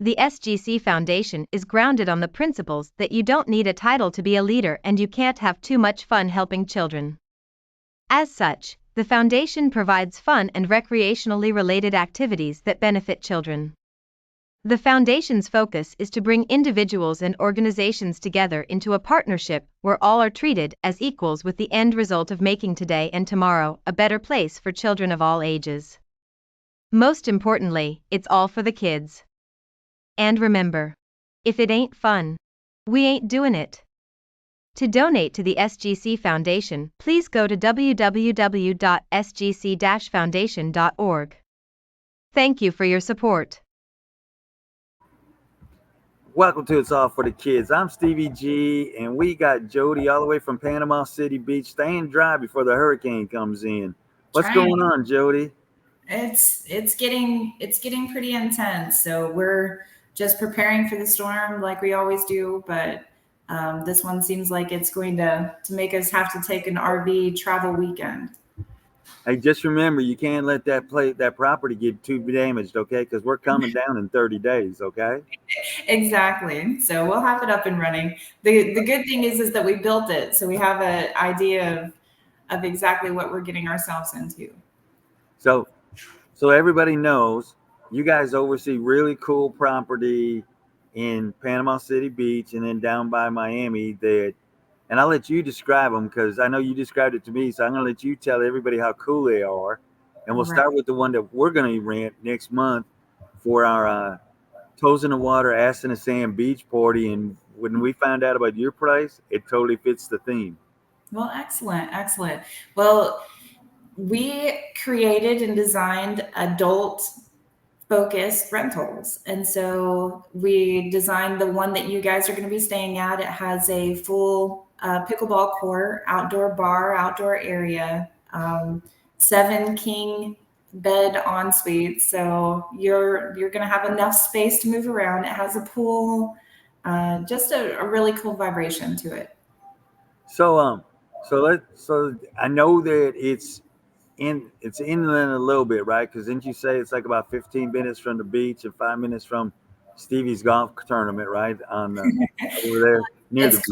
The SGC Foundation is grounded on the principles that you don't need a title to be a leader and you can't have too much fun helping children. As such, the foundation provides fun and recreationally related activities that benefit children. The foundation's focus is to bring individuals and organizations together into a partnership where all are treated as equals, with the end result of making today and tomorrow a better place for children of all ages. Most importantly, it's all for the kids. And remember, if it ain't fun, we ain't doing it. To donate to the SGC Foundation, please go to www.sgc-foundation.org. Thank you for your support. Welcome to It's All for the Kids. I'm Stevie G, and we got Jodey all the way from Panama City Beach, staying dry before the hurricane comes in. What's going on, Jodey? It's getting pretty intense. So we're just preparing for the storm like we always do, but this one seems like it's going to make us have to take an RV travel weekend. Hey, just remember, you can't let that property get too damaged, okay? Because we're coming down in 30 days, okay? Exactly. So we'll have it up and running. The good thing is that we built it, so we have an idea of exactly what we're getting ourselves into. So everybody knows you guys oversee really cool property in Panama City Beach and then down by Miami and I'll let you describe them because I know you described it to me. So I'm going to let you tell everybody how cool they are. And we'll start with the one that we're going to rent next month for our Toes in the Water, Ass in the Sand beach party. And when we found out about your place, it totally fits the theme. Well, excellent. Excellent. Well, we created and designed adult focused rentals. And so we designed the one that you guys are going to be staying at. It has a full pickleball court, outdoor bar, outdoor area, 7 king bed en suite. So you're going to have enough space to move around. It has a pool, just a really cool vibration to it. So I know that it's inland a little bit, right? Because didn't you say it's like about 15 minutes from the beach and 5 minutes from Stevie's golf tournament, right? On over there near the beach.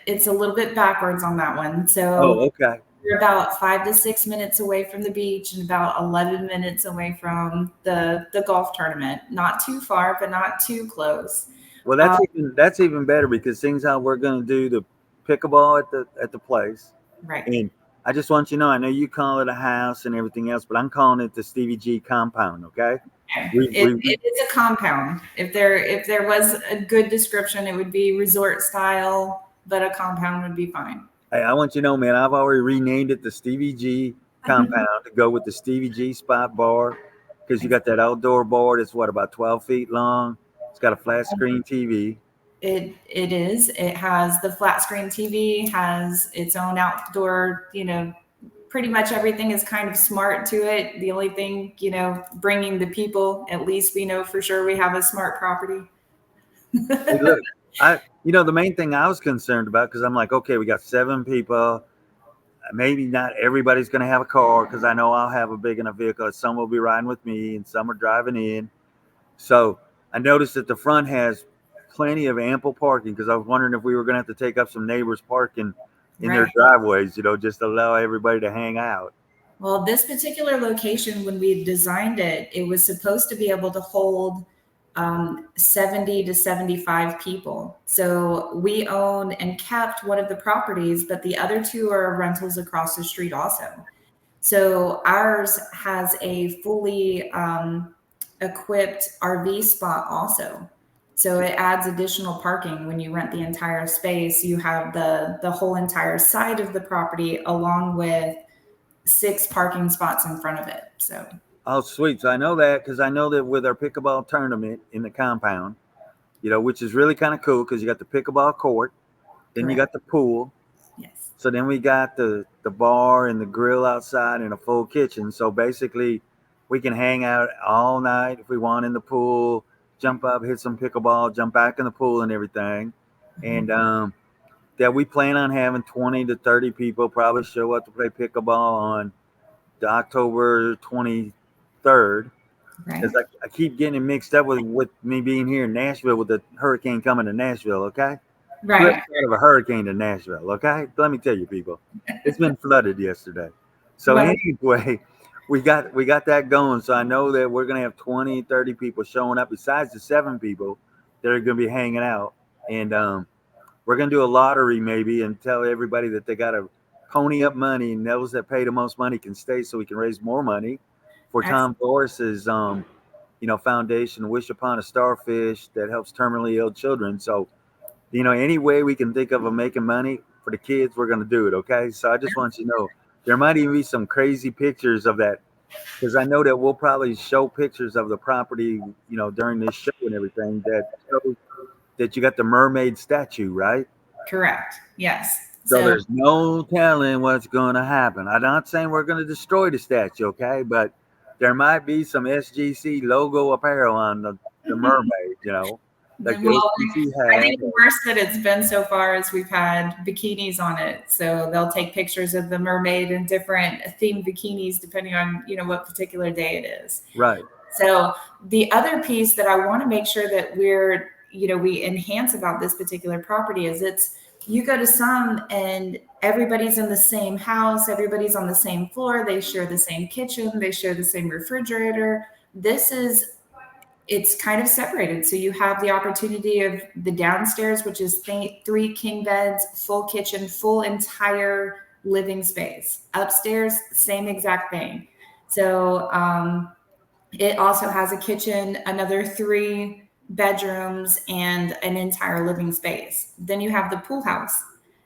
It's a little bit backwards on that one. So okay. We're about 5 to 6 minutes away from the beach and about 11 minutes away from the golf tournament. Not too far, but not too close. Well, that's even better because things how we're going to do the pickleball at the place, right? And I just want you to know, I know you call it a house and everything else, but I'm calling it the Stevie G compound. Okay. It is a compound. If there was a good description, it would be resort style, but a compound would be fine. Hey, I want you to know, man, I've already renamed it the Stevie G compound to go with the Stevie G spot bar because you got that outdoor bar that's about 12 feet long. It's got a flat screen TV. It is. It has the flat screen TV, has its own outdoor, pretty much everything is kind of smart to it. The only thing, bringing the people, at least we know for sure we have a smart property. Hey, look, the main thing I was concerned about, because I'm like, okay, we got 7 people. Maybe not everybody's going to have a car because I know I'll have a big enough vehicle. Some will be riding with me and some are driving in. So I noticed that the front has plenty of ample parking because I was wondering if we were going to have to take up some neighbors' parking in their driveways, just to allow everybody to hang out. Well, this particular location, when we designed it, it was supposed to be able to hold 70 to 75 people. So we own and kept one of the properties, but the other 2 are rentals across the street also. So ours has a fully equipped RV spot also. So it adds additional parking when you rent the entire space. You have the whole entire side of the property along with 6 parking spots in front of it. So. Oh, sweet. So I know that because I know that with our pickleball tournament in the compound, which is really kind of cool because you got the pickleball court, then you got the pool. Yes. So then we got the bar and the grill outside and a full kitchen. So basically we can hang out all night if we want in the pool, jump up, hit some pickleball, jump back in the pool and everything. Mm-hmm. And that we plan on having 20 to 30 people probably show up to play pickleball on the October 23rd. Right. because I keep getting it mixed up with me being here in Nashville with the hurricane coming to Nashville. Okay, flip Right. side of a hurricane to Nashville. Okay, let me tell you, people, it's been flooded yesterday. So Well, anyway, we got that going. So I know that we're gonna have 20, 30 people showing up besides the 7 people that are gonna be hanging out, and we're gonna do a lottery maybe and tell everybody that they got to pony up money, and those that pay the most money can stay, so we can raise more money for Tom Doris's foundation, Wish Upon a Starfish, that helps terminally ill children. So any way we can think of making money for the kids, we're gonna do it. Okay, so I just want you to know there might even be some crazy pictures of that, because I know that we'll probably show pictures of the property, during this show and everything that shows that you got the mermaid statue, right? correct. Yes. So So there's no telling what's going to happen. I'm not saying we're going to destroy the statue, okay? But there might be some SGC logo apparel on the mermaid, like the well, SGC I hat. think the worst that it's been so far is we've had bikinis on it. So they'll take pictures of the mermaid in different themed bikinis depending on, what particular day it is. Right. So the other piece that I want to make sure that we enhance about this particular property is you go to some and everybody's in the same house, everybody's on the same floor, they share the same kitchen, they share the same refrigerator. It's kind of separated. So you have the opportunity of the downstairs, which is 3 king beds, full kitchen, full entire living space. Upstairs, same exact thing. So it also has a kitchen, another 3 bedrooms, and an entire living space. Then you have the pool house.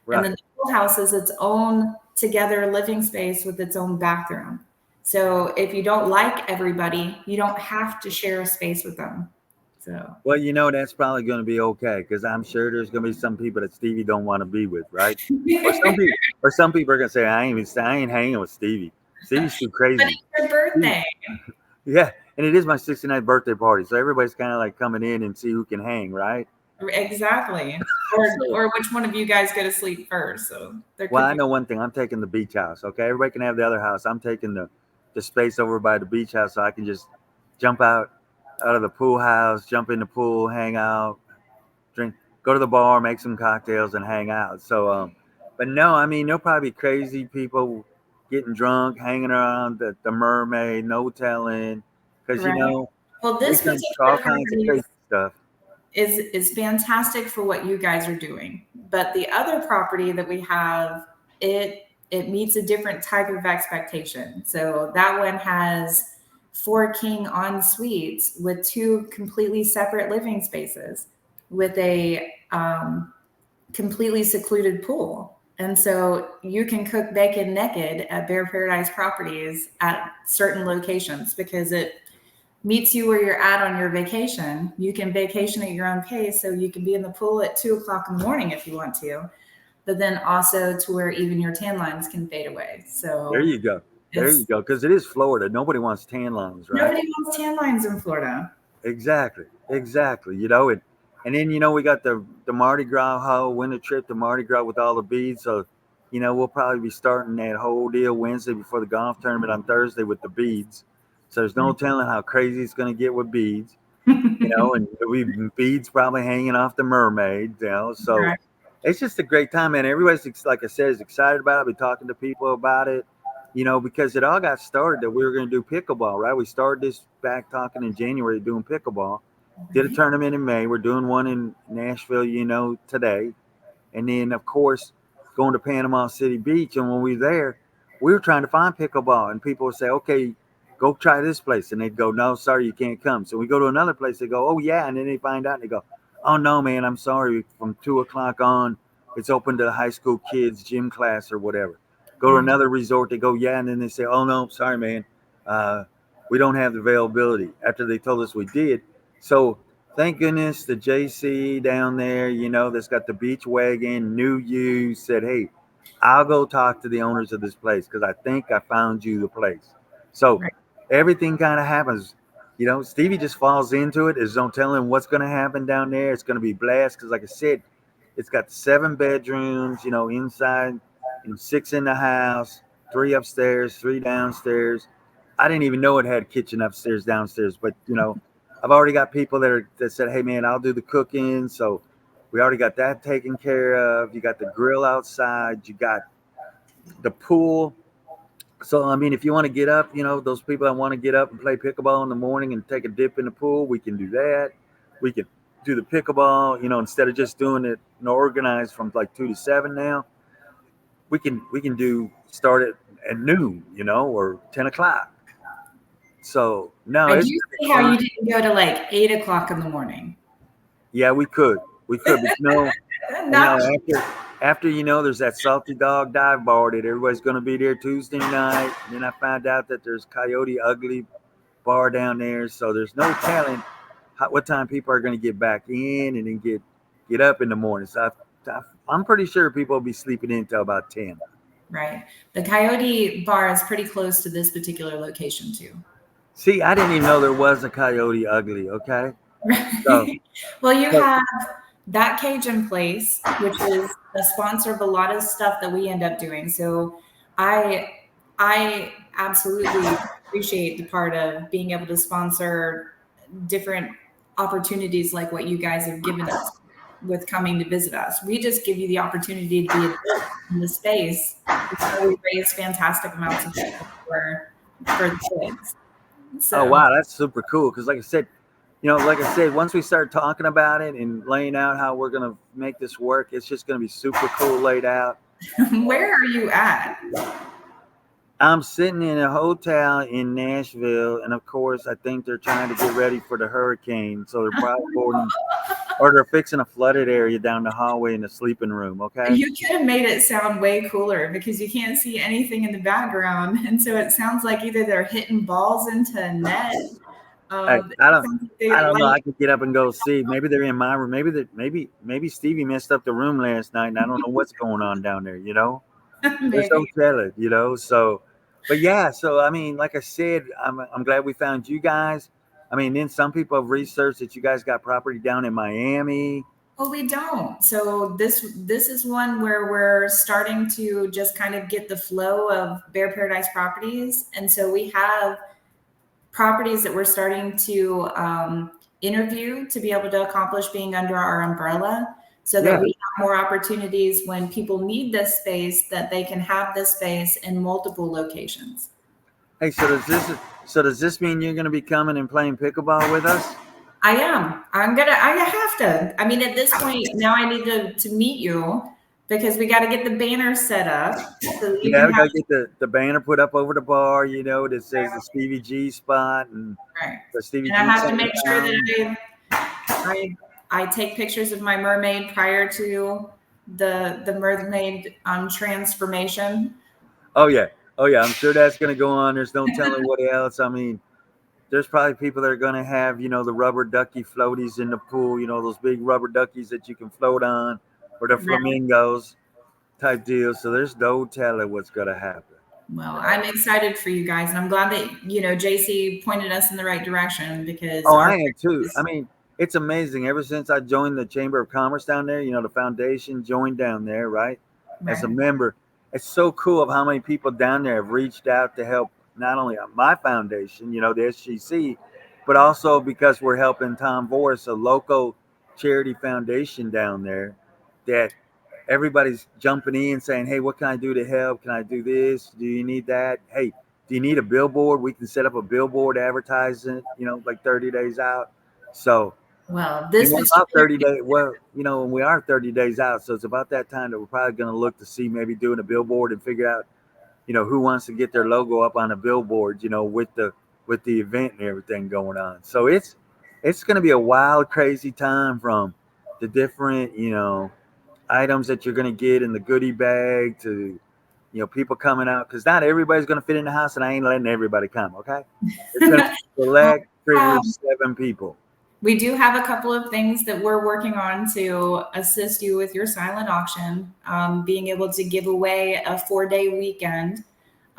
And then Right. the pool house is its own together living space with its own bathroom. So if you don't like everybody, you don't have to share a space with them. So Well, that's probably going to be okay, because I'm sure there's going to be some people that Stevie don't want to be with, right? Or some people, are going to say, I ain't hanging with Stevie. Stevie's too but crazy. it's your birthday. Yeah, and it is my 69th birthday party, so everybody's kind of like coming in and see who can hang, right? Exactly. Or which one of you guys go to sleep first. So there Well, could I be know one thing. I'm taking the beach house. Okay, everybody can have the other house. I'm taking the space over by the beach house, so I can just jump out of the pool house, jump in the pool, hang out, drink, go to the bar, make some cocktails, and hang out. So, but no, I mean, there'll probably be crazy people getting drunk, hanging around the mermaid, no telling, because right. Well, we this can particular all kinds of property crazy stuff. is fantastic for what you guys are doing. But the other property that we have, it meets a different type of expectation. So that one has 4 king en suites with 2 completely separate living spaces with a completely secluded pool. And so you can cook bacon naked at Bear Paradise Properties at certain locations because it meets you where you're at on your vacation. You can vacation at your own pace, so you can be in the pool at 2 o'clock in the morning if you want to, but then also to where even your tan lines can fade away. There So you go. There you it's go. Because it is Florida. Nobody wants tan lines, right? nobody wants tan lines in Florida. Exactly. Exactly. And then we got the Mardi Gras whole winter trip to Mardi Gras with all the beads. So, we'll probably be starting that whole deal Wednesday before the golf tournament on Thursday with the beads. So there's no telling how crazy it's going to get with beads. And we beads probably hanging off the mermaid. So Right. it's just a great time, man. Everybody's, like I said, is excited about it. I've been talking to people about it. Because it all got started that we were going to do pickleball, right? We started this back talking in January doing pickleball. Did a Right. tournament in May. We're doing one in Nashville, today. And then, of course, going to Panama City Beach. And when we were there, we were trying to find pickleball. And people would say, okay, go try this place. And they'd go, no, sorry, you can't come. So we go to another place. They go, oh, yeah. And then they find out and they go, oh, no, man, I'm sorry. From 2 o'clock on, it's open to the high school kids' gym class or whatever. Go to another resort. They go, yeah. And then they say, oh, no, sorry, man. We don't have the availability after they told us we did. So thank goodness the JC down there, that's got the beach wagon, knew you, said, hey, I'll go talk to the owners of this place because I think I found you the place. So Right. everything kind of happens. Stevie just falls into it. There's no telling what's going to happen down there. It's going to be blast because, like I said, it's got 7 bedrooms, inside, 6 in the house, 3 upstairs, 3 downstairs. I didn't even know it had a kitchen upstairs, downstairs. But I've already got people that said, "Hey, man, I'll do the cooking." So we already got that taken care of. You got the grill outside. You got the pool. So I mean, if you want to get up, those people that want to get up and play pickleball in the morning and take a dip in the pool, we can do that. We can do the pickleball, instead of just doing it organized from like 2 to 7 now. We can do start it at noon, or 10 o'clock. So no, I do it's see how you didn't go to like 8 o'clock in the morning. yeah, we could, but Not after there's that Salty Dog dive bar that everybody's going to be there Tuesday night. And then I found out that there's Coyote Ugly bar down there, so there's no telling what time people are going to get back in and then get up in the morning. So I'm pretty sure people will be sleeping in until about 10. right. The Coyote bar is pretty close to this particular location too. See, I didn't even know there was a Coyote Ugly. Okay. So, well, you have that Cajun place, which is a sponsor of a lot of stuff that we end up doing. So I absolutely appreciate the part of being able to sponsor different opportunities like what you guys have given us with coming to visit us. We just give you the opportunity to be in the space. We raise fantastic amounts of money for the kids. So. Oh wow, that's super cool. Because like I said, once we start talking about it and laying out how we're gonna make this work, it's just gonna be super cool laid out. Where are you at? I'm sitting in a hotel in Nashville, and of course, I think they're trying to get ready for the hurricane, so they're probably boarding, or they're fixing a flooded area down the hallway in the sleeping room. Okay. You could have made it sound way cooler because you can't see anything in the background, and so it sounds like either they're hitting balls into a net. I don't know. I could get up and go see. Maybe they're in my room. Maybe Stevie messed up the room last night, and I don't know what's going on down there. There's no telling. So, but yeah. So I mean, like I said, I'm glad we found you guys. I mean, then some people have researched that you guys got property down in Miami. Well, we don't. So this is one where we're starting to just kind of get the flow of Bear Paradise properties, and so we have properties that we're starting to interview to be able to accomplish being under our umbrella, so that we have more opportunities when people need this space, that they can have this space in multiple locations. Hey, so does this mean you're going to be coming and playing pickleball with us? I am. I have to. I mean, at this point now I need to meet you, because we got to get the banner set up. So we got to get the banner put up over the bar, that says the Stevie G spot and the Stevie G. I have to make sure that I take pictures of my mermaid prior to the mermaid transformation. Oh yeah. I'm sure that's going to go on. There's no telling what else. I mean, there's probably people that are going to have, the rubber ducky floaties in the pool, those big rubber duckies that you can float on, or the flamingos type deal. So there's no telling what's going to happen. Well, I'm excited for you guys, and I'm glad that, JC pointed us in the right direction, because I am too. I mean, it's amazing. Ever since I joined the Chamber of Commerce down there, the foundation joined down there, right? As a member. It's so cool of how many people down there have reached out to help, not only on my foundation, the SGC, but also because we're helping Tom Voris, a local charity foundation down there, that everybody's jumping in saying, hey, what can I do to help? Can I do this? Do you need that? Hey, do you need a billboard? We can set up a billboard advertising, like 30 days out. So, well, this was about 30 days. Well, when we are 30 days out, so it's about that time that we're probably going to look to see maybe doing a billboard and figure out, who wants to get their logo up on a billboard, with the event and everything going on. So it's going to be a wild, crazy time, from the different, items that you're going to get in the goodie bag to, people coming out, because not everybody's going to fit in the house, and I ain't letting everybody come. Okay. It's going to select, privilege 7 people. We do have a couple of things that we're working on to assist you with your silent auction, being able to give away a 4-day weekend,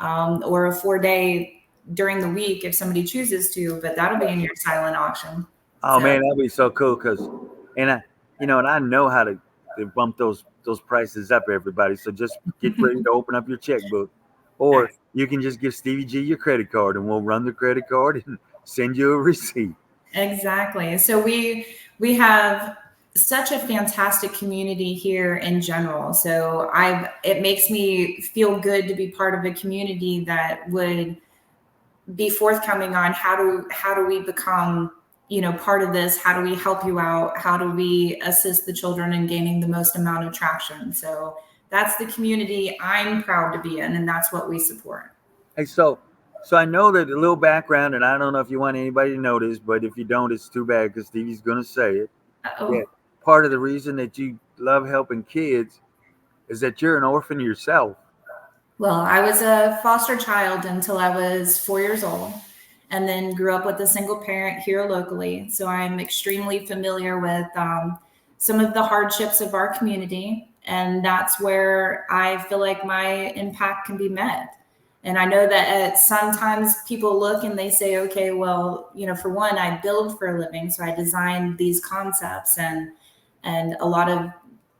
or a 4-day during the week if somebody chooses to, but that'll be in your silent auction. Oh, man, that'll be so cool, and I know how to bump those prices up, everybody. So just get ready to open up your checkbook. Or you can just give Stevie G your credit card and we'll run the credit card and send you a receipt. Exactly. So we have such a fantastic community here in general. So it makes me feel good to be part of a community that would be forthcoming on how do we become, part of this? How do we help you out? How do we assist the children in gaining the most amount of traction? So that's the community I'm proud to be in, and that's what we support. Hey, so I know that a little background, and I don't know if you want anybody to know this, but if you don't, it's too bad because Stevie's going to say it. Uh-oh. Yeah, part of the reason that you love helping kids is that you're an orphan yourself. Well, I was a foster child until I was 4 years old, and then grew up with a single parent here locally. So I'm extremely familiar with some of the hardships of our community. And that's where I feel like my impact can be met. And I know that sometimes people look and they say, okay, well, for one, I build for a living. So I design these concepts, and a lot of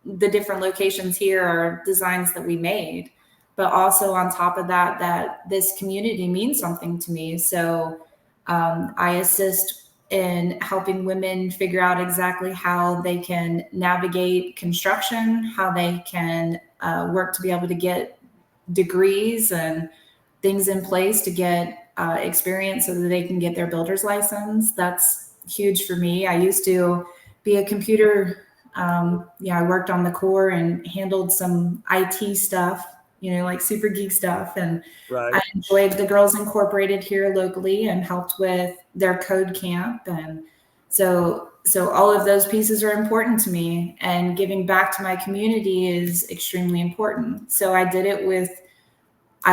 the different locations here are designs that we made. But also on top of that this community means something to me. So I assist in helping women figure out exactly how they can navigate construction, how they can work to be able to get degrees and things in place to get experience so that they can get their builder's license. That's huge for me. I used to be a computer. I worked on the core and handled some IT stuff, like super geek stuff. And Right. I enjoyed the Girls Incorporated here locally and helped with their code camp. And so all of those pieces are important to me, and giving back to my community is extremely important. So I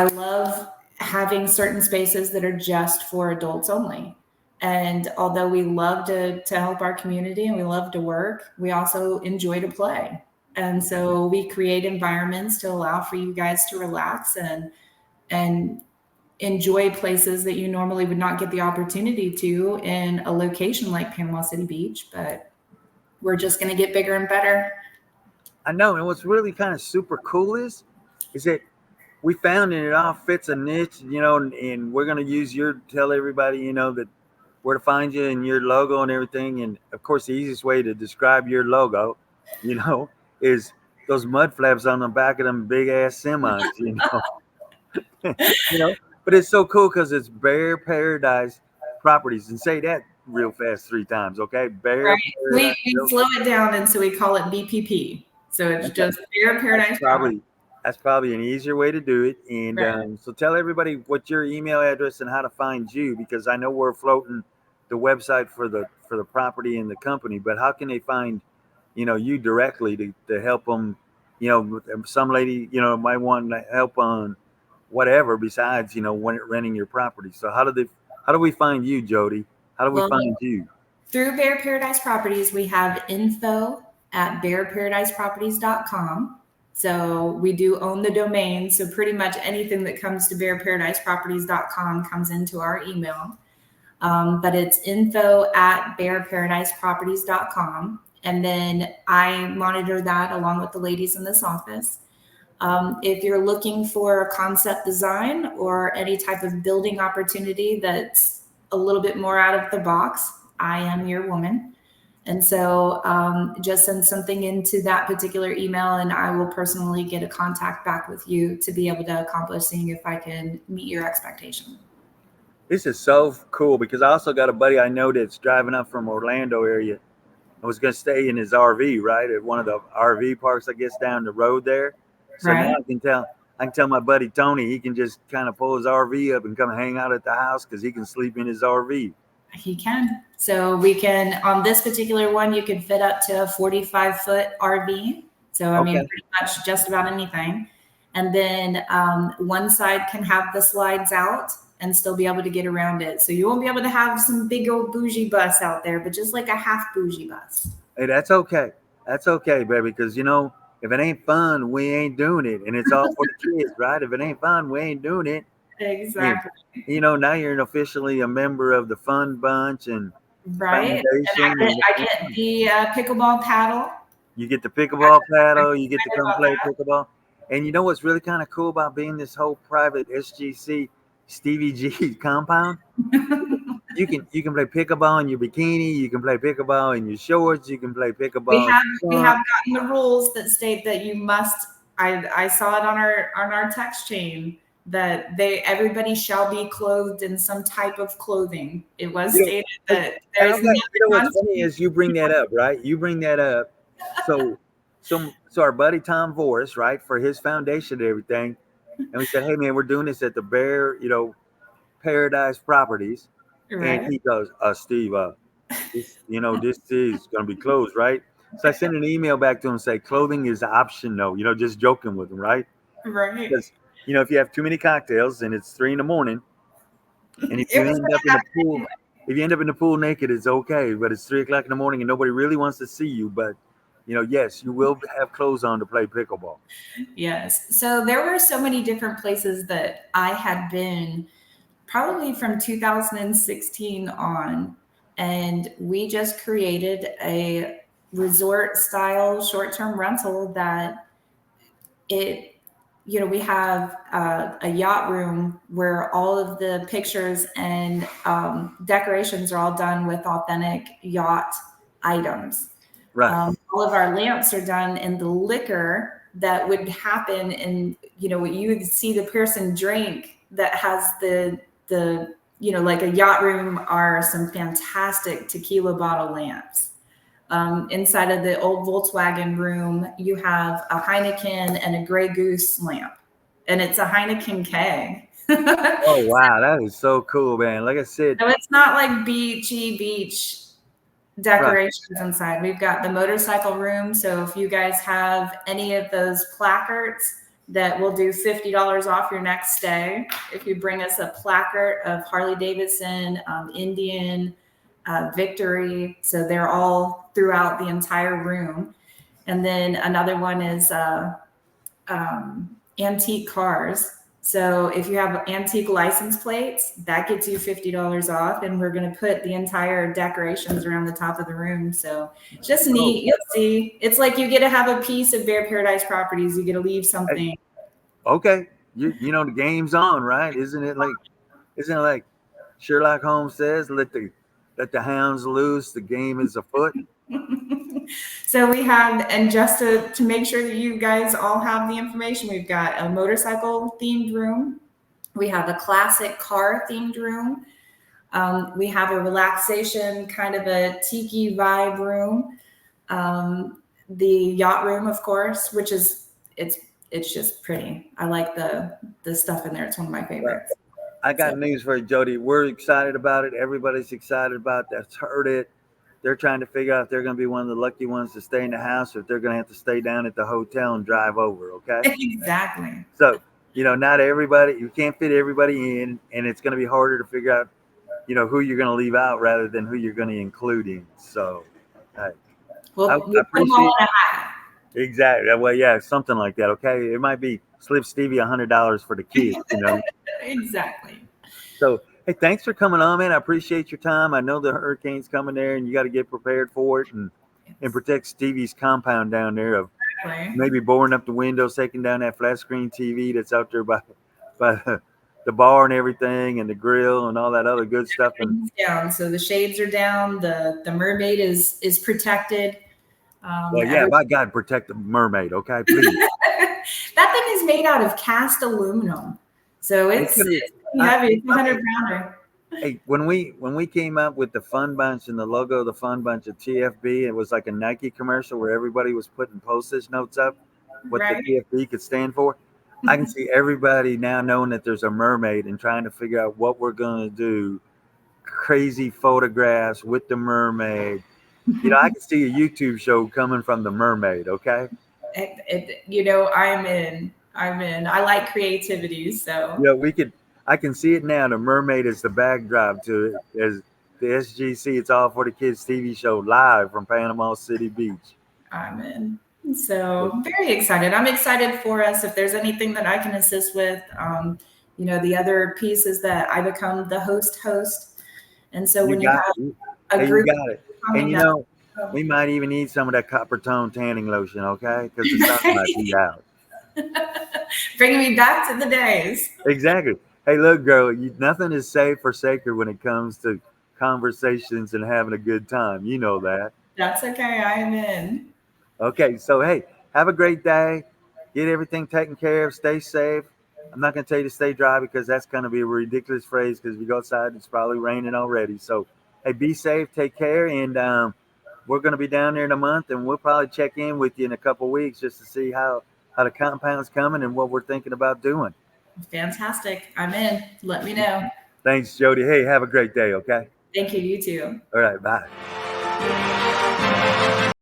love having certain spaces that are just for adults only. And although we love to help our community and we love to work, we also enjoy to play. And so we create environments to allow for you guys to relax and enjoy places that you normally would not get the opportunity to in a location like Panama City Beach. But we're just going to get bigger and better. I know. And what's really kind of super cool is that we found it all fits a niche, and we're going to tell everybody, that where to find you and your logo and everything. And of course, the easiest way to describe your logo, is those mud flaps on the back of them big ass semis, but it's so cool because it's Bear Paradise Properties. And say that real fast 3 times. Okay. Bear. Right. Paradise. We slow it down. And so we call it BPP. So it's just Bear Paradise. That's probably an easier way to do it. And right. So tell everybody what your email address and how to find you, because I know we're floating the website for the property and the company, but how can they find, you directly to help them? Some lady, might want help on whatever besides, when renting your property. So how do we find you, Jodey? How do we find you? Through Bear Paradise Properties, we have info at bearparadiseproperties.com. So we do own the domain. So pretty much anything that comes to bearparadiseproperties.com comes into our email. But it's info at bearparadiseproperties.com. And then I monitor that along with the ladies in this office. If you're looking for a concept design or any type of building opportunity that's a little bit more out of the box, I am your woman. And so just send something into that particular email and I will personally get a contact back with you to be able to accomplish seeing if I can meet your expectation. This is so cool because I also got a buddy I know that's driving up from Orlando area. I was going to stay in his RV, right, at one of the RV parks, I guess, down the road there. So right. Now I can tell my buddy Tony he can just kind of pull his RV up and come hang out at the house because he can sleep in his RV. He can. So we can, on this particular one, you can fit up to a 45-foot RV. So, I mean, pretty much just about anything. And then one side can have the slides out and still be able to get around it. So you won't be able to have some big old bougie bus out there, but just like a half bougie bus. Hey, that's okay. That's okay, baby. Because, if it ain't fun, we ain't doing it. And it's all for the kids, right? If it ain't fun, we ain't doing it. Exactly. Now you're officially a member of the Fun Bunch and right. And I get the pickleball paddle. You get the pickleball paddle. You get to come play pickleball. And you know what's really kind of cool about being this whole private SGC Stevie G compound? You can play pickleball in your bikini. You can play pickleball in your shorts. You can play we pickleball in have your we trunk. have gotten the rules that state that you must. I saw it on our text chain that everybody shall be clothed in some type of clothing. It was You know, stated and that and there's I'm like, you know nothing what's on. funny is you bring that up, right? You bring that up. So, so our buddy Tom Voris, right, for his foundation and everything, and we said, hey man, we're doing this at the Bear, Paradise Properties, and Right. he goes, Steve, this is gonna be closed, right? So I sent an email back to him and say, clothing is optional, just joking with him, right? Right. Because if you have too many cocktails and it's 3 a.m, and if It you was end up in the pool, if you end up in the pool naked, it's okay. But it's 3 o'clock in the morning and nobody really wants to see you. But yes, you will have clothes on to play pickleball. Yes. So there were so many different places that I had been probably from 2016 on. And we just created a resort style short term rental that it, we have a yacht room where all of the pictures and decorations are all done with authentic yacht items. Right. All of our lamps are done in the liquor that would happen in, what you would see the person drink that has like a yacht room are some fantastic tequila bottle lamps. Inside of the old Volkswagen room, you have a Heineken and a Grey Goose lamp, and it's a Heineken keg. Oh wow, that is so cool, man. Like I said, So it's not like beach right. decorations inside. We've got the motorcycle room. So if you guys have any of those placards, that will do $50 off your next stay. If you bring us a placard of Harley Davidson, Indian, Victory. So they're all throughout the entire room. And then another one is antique cars. So if you have antique license plates, that gets you $50 off, and we're going to put the entire decorations around the top of the room. So just neat. You'll see. It's like you get to have a piece of Bear Paradise Properties. You get to leave something. Okay, the game's on, right? Isn't it like Sherlock Holmes says, let the hounds loose, the game is afoot. So we have, and just to make sure that you guys all have the information, we've got a motorcycle themed room. We have a classic car themed room. We have a relaxation kind of a tiki vibe room. The yacht room, of course, which is it's just pretty. I like the stuff in there. It's one of my favorites. I got So, news for you, Jody. We're excited about it. Everybody's excited about it. That's heard it. They're trying to figure out if they're going to be one of the lucky ones to stay in the house or if they're going to have to stay down at the hotel and drive over. Okay. exactly. So, not everybody, you can't fit everybody in, and it's going to be harder to figure out, who you're going to leave out rather than who you're going to include in. So, I We'll put them appreciate all in a hat. exactly. Well, yeah, something like that. Okay. It might be slip Stevie $100 for the kids, Exactly. So, hey, thanks for coming on, man. I appreciate your time. I know the hurricane's coming there, and you got to get prepared for it and protect Stevie's compound down there of maybe boarding up the windows, taking down that flat screen TV that's out there by the bar and everything, and the grill and all that other good stuff. And down, so the shades are down. The mermaid is protected. well, yeah, by God, protect the mermaid, okay, please. That thing is made out of cast aluminum, so it's heavy. It's 100-pounder. Hey, when we came up with the Fun Bunch and the logo of the Fun Bunch of TFB, it was like a Nike commercial where everybody was putting postage notes up what the TFB could stand for. I can see everybody now knowing that there's a mermaid and trying to figure out what we're going to do. Crazy photographs with the mermaid. I can see a YouTube show coming from the mermaid. Okay. I'm in. I like creativity, so. Yeah, I can see it now. The mermaid is the backdrop to it. As the SGC, it's all for the kids TV show live from Panama City Beach. I'm in. So very excited. I'm excited for us. If there's anything that I can assist with, the other piece is that I become the host. And so when you have a group, you got it. And we might even need some of that copper tone tanning lotion, okay? Because the sun might be out. bringing me back to the days. Exactly. Hey, look, girl, nothing is safe or sacred when it comes to conversations and having a good time. You know that. That's okay. I am in. Okay, so hey, have a great day. Get everything taken care of. Stay safe. I'm not going to tell you to stay dry because that's going to be a ridiculous phrase because if you go outside, it's probably raining already. So, hey, be safe, take care, and we're going to be down there in a month, and we'll probably check in with you in a couple of weeks just to see how the compound's coming and what we're thinking about doing. Fantastic. I'm in. Let me know. Thanks, Jody. Hey, have a great day, okay? Thank you. You too. All right, bye.